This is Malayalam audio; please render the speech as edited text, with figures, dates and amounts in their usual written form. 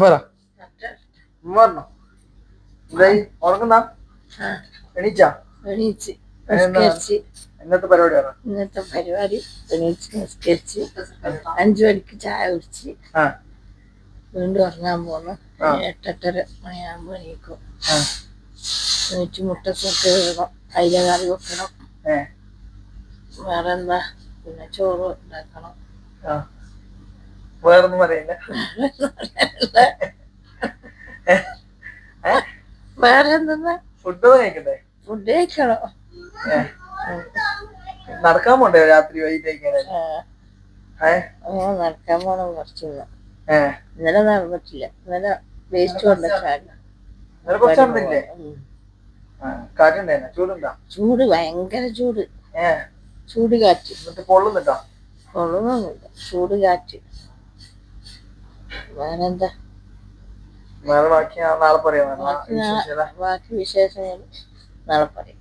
പറ പറഞ്ഞോ. എന്തായി ഉറങ്ങുന്ന എണീച്ചാ? എണീച്ച് അതിനെന്താ നിസ്കരിച്ച്. ഇന്നത്തെ പരിപാടിയാണ്? ഇന്നത്തെ പരിപാടി എണീച്ച് നിസ്കരിച്ച് 5 മണിക്ക് ചായ കുടിച്ച് വീണ്ടും ഉറങ്ങാൻ പോന്നു. 8:30 മണിയാകുമ്പോ എണീക്കും. എണീറ്റ് മുട്ടത്തൊക്കെ ഇടണം, അയില കറി വെക്കണം. വേറെ എന്താ, പിന്നെ ചോറ് ഉണ്ടാക്കണം. വേറൊന്നും പറയില്ല. വേറെ എന്തെന്നാ, ഫുഡ് കഴിക്കണ്ടേ? ഫുഡ് കഴിക്കണം. നടക്കാൻ പോണ്ടേ രാത്രി വൈകിട്ടേക്ക്? നടക്കാൻ പോണം കുറച്ചില്ല. ഇന്നലെ നടന്നിട്ടില്ല. ഇന്നലെ വേസ്റ്റ് കൊണ്ടുവച്ചാണ്. ചൂട്, ഭയങ്കര ചൂട്. ചൂട് കാറ്റ്. പൊള്ളുന്നുണ്ടോ? കൊള്ളൊന്നുമില്ല, ചൂട് കാറ്റ്. വേറെന്താ? ബാക്കി നാളെ പറയാം. ബാക്കി വിശേഷങ്ങൾ നാളെ പറയാം.